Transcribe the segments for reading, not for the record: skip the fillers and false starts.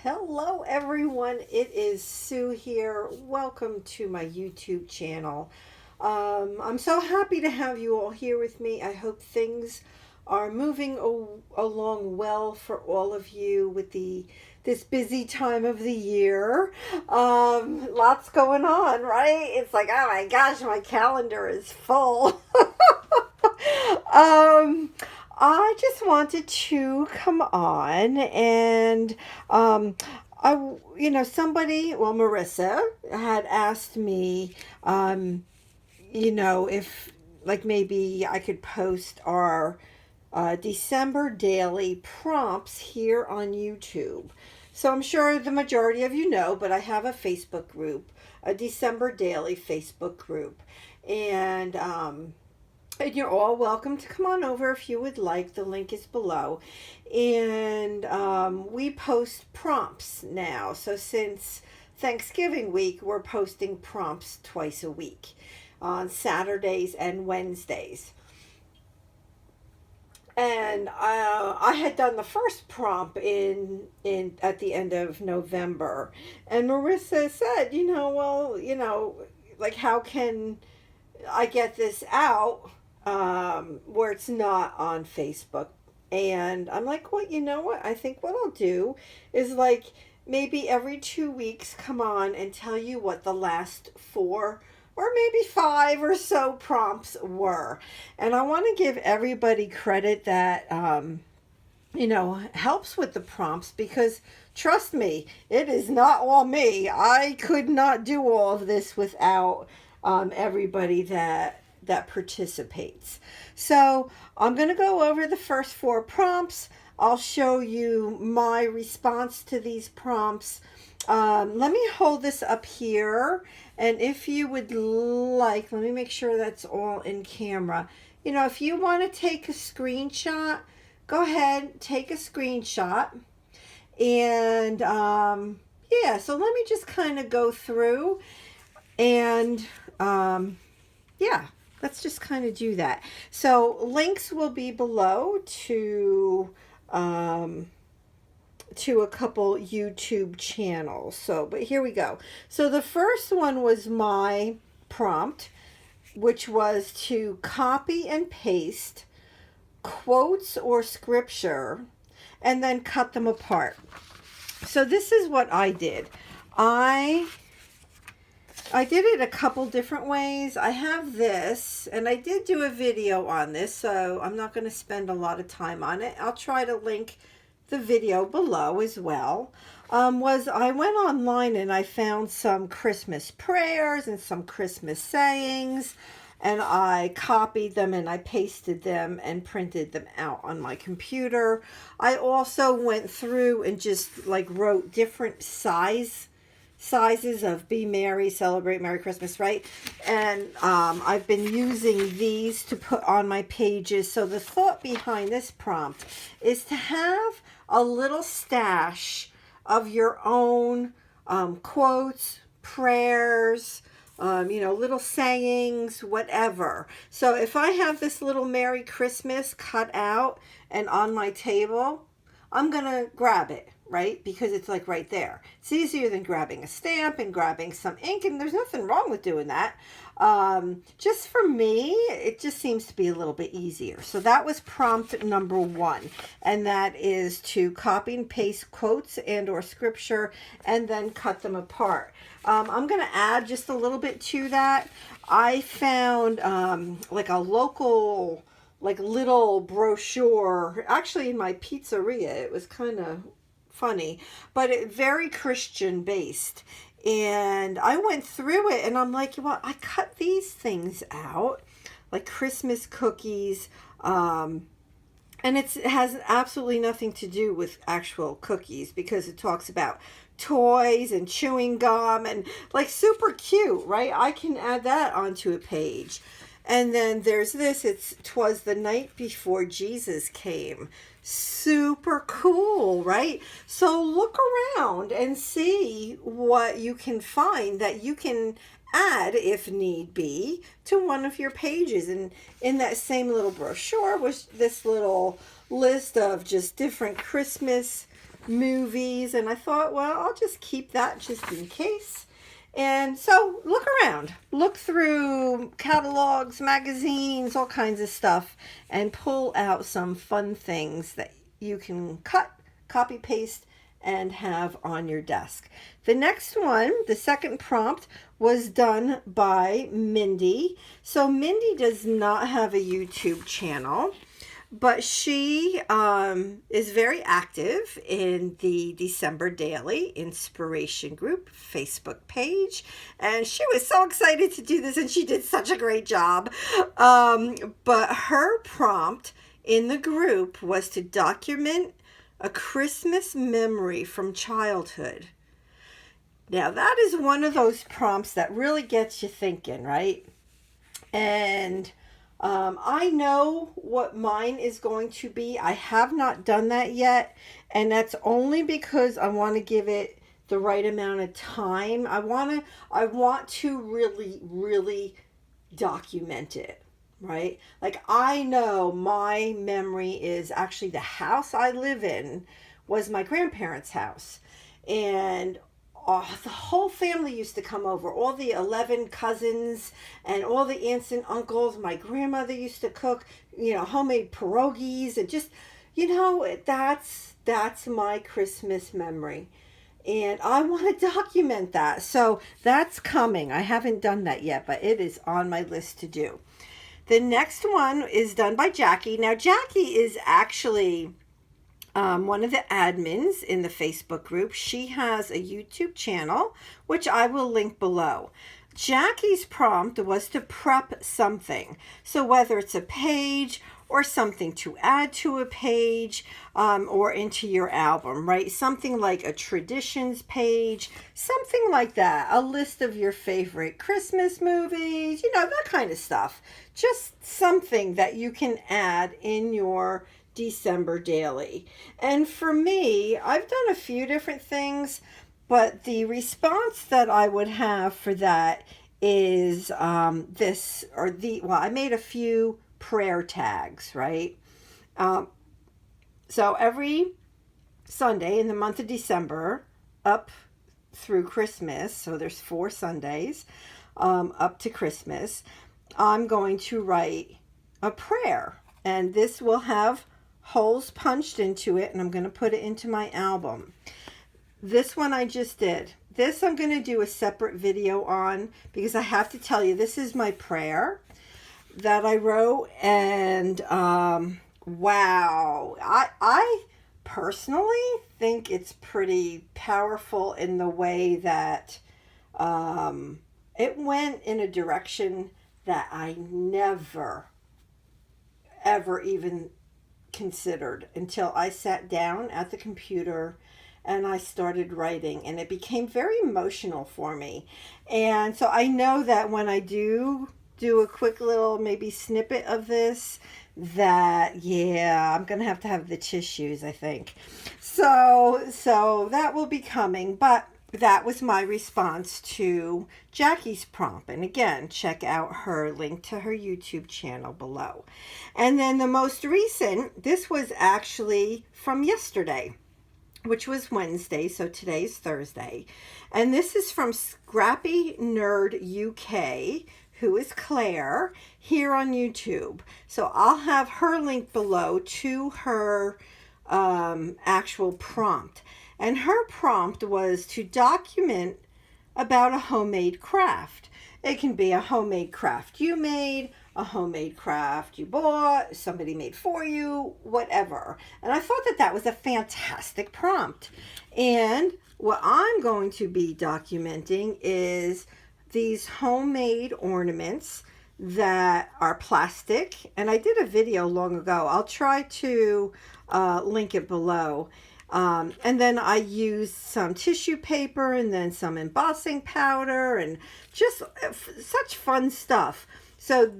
Hello everyone, it is Sue here. Welcome to my YouTube channel. I'm so happy to have you all here with me. I hope things are moving along well for all of you with this busy time of the year. Lots going on, right? It's like, oh my gosh, my calendar is full. um, I just wanted to come on and I, somebody, well, Marissa had asked me, if like maybe I could post our December daily prompts here on YouTube. So I'm sure the majority of you know, but I have a Facebook group, a December daily Facebook group. And you're all welcome to come on over if you would like. The link is below. And we post prompts now. So since Thanksgiving week, we're posting prompts twice a week on Saturdays and Wednesdays. And I had done the first prompt in at the end of November. And Marissa said, like how can I get this out where it's not on Facebook? And I'm like, well, you know what? I think what I'll do is like maybe every 2 weeks come on and tell you what the last 4 or maybe 5 or so prompts were. And I want to give everybody credit that, helps with the prompts, because trust me, it is not all me. I could not do all of this without everybody that participates. So I'm going to go over the first 4 prompts. I'll show you my response to these prompts. Let me hold this up here, and if you would like, let me make sure that's all in camera. If you want to take a screenshot, go ahead, take a screenshot. And yeah, so let me just kind of go through and yeah, let's just kind of do that. So links will be below to a couple YouTube channels. So, but here we go. So the first one was my prompt, which was to copy and paste quotes or scripture and then cut them apart. So this is what I did. I did it a couple different ways. I have this, and I did do a video on this, so I'm not going to spend a lot of time on it. I'll try to link the video below as well. I went online and I found some Christmas prayers and some Christmas sayings, and I copied them and I pasted them and printed them out on my computer. I also went through and just like wrote different sizes of Be Merry, Celebrate Merry Christmas, right? And I've been using these to put on my pages. So the thought behind this prompt is to have a little stash of your own quotes, prayers, little sayings, whatever. So if I have this little Merry Christmas cut out and on my table, I'm going to grab it, right? Because it's like right there. It's easier than grabbing a stamp and grabbing some ink, and there's nothing wrong with doing that. Just for me, it just seems to be a little bit easier. So that was prompt number 1, and that is to copy and paste quotes and or scripture and then cut them apart. I'm going to add just a little bit to that. I found like a local little brochure actually in my pizzeria. It was kind of funny, but very Christian based. And I went through it and I'm like, well, I cut these things out, like Christmas cookies, and it has absolutely nothing to do with actual cookies, because it talks about toys and chewing gum and like super cute, right? I can add that onto a page. And then there's this, 'Twas the night before Jesus came. Super cool, right? So look around and see what you can find that you can add, if need be, to one of your pages. And in that same little brochure was this little list of just different Christmas movies, and I thought, well, I'll just keep that just in case. And so look around, look through catalogs, magazines, all kinds of stuff, and pull out some fun things that you can cut, copy, paste, and have on your desk. The next one, the second prompt, was done by Mindy. So Mindy does not have a YouTube channel, but she is very active in the December Daily Inspiration Group Facebook page. And she was so excited to do this, and she did such a great job. But her prompt in the group was to document a Christmas memory from childhood. Now, that is one of those prompts that really gets you thinking, right? And I know what mine is going to be. I have not done that yet, and that's only because I want to give it the right amount of time. I want to really document it, right? Like, I know my memory is actually the house I live in was my grandparents' house, and the whole family used to come over, all the 11 cousins and all the aunts and uncles. My grandmother used to cook, homemade pierogies, and just, that's my Christmas memory. And I want to document that. So that's coming. I haven't done that yet, but it is on my list to do. The next one is done by Jackie. Now, Jackie is actually one of the admins in the Facebook group. She has a YouTube channel, which I will link below. Jackie's prompt was to prep something. So whether it's a page or something to add to a page or into your album, right? Something like a traditions page, something like that. A list of your favorite Christmas movies, that kind of stuff. Just something that you can add in your December daily. And for me, I've done a few different things, but the response that I would have for that is I made a few prayer tags, right? So every Sunday in the month of December up through Christmas, so there's 4 Sundays up to Christmas, I'm going to write a prayer, and this will have holes punched into it, and I'm going to put it into my album. This one I just did. This I'm going to do a separate video on, because I have to tell you, this is my prayer that I wrote, and wow, I personally think it's pretty powerful in the way that it went in a direction that I never ever even considered until I sat down at the computer and I started writing, and it became very emotional for me. And so I know that when I do a quick little maybe snippet of this, that I'm gonna have to have the tissues, I think. So that will be coming, but that was my response to Jackie's prompt. And again, check out her link to her YouTube channel below. And then the most recent, this was actually from yesterday, which was Wednesday, so today's Thursday. And this is from Scrappy Nerd UK, who is Claire, here on YouTube. So I'll have her link below to her actual prompt. And her prompt was to document about a homemade craft. It can be a homemade craft you made, a homemade craft you bought, somebody made for you, whatever. And I thought that was a fantastic prompt. And what I'm going to be documenting is these homemade ornaments that are plastic. And I did a video long ago. I'll try to link it below. And then I used some tissue paper and then some embossing powder and just such fun stuff. So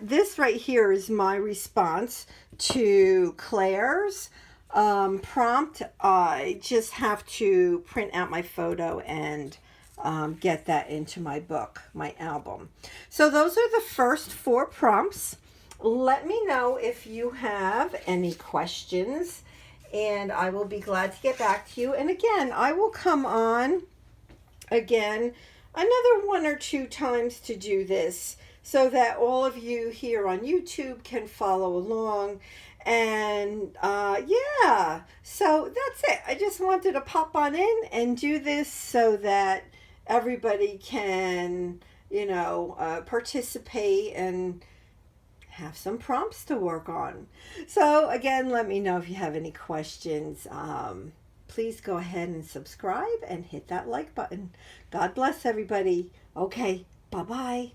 this right here is my response to Claire's prompt. I just have to print out my photo and get that into my book, my album. So those are the first 4 prompts. Let me know if you have any questions. and I will be glad to get back to you. And again, I will come on again another 1 or 2 times to do this so that all of you here on YouTube can follow along. And yeah, so that's it. I just wanted to pop on in and do this so that everybody can, participate and have some prompts to work on. So again, let me know if you have any questions. Please go ahead and subscribe and hit that like button. God bless everybody. Okay, bye-bye.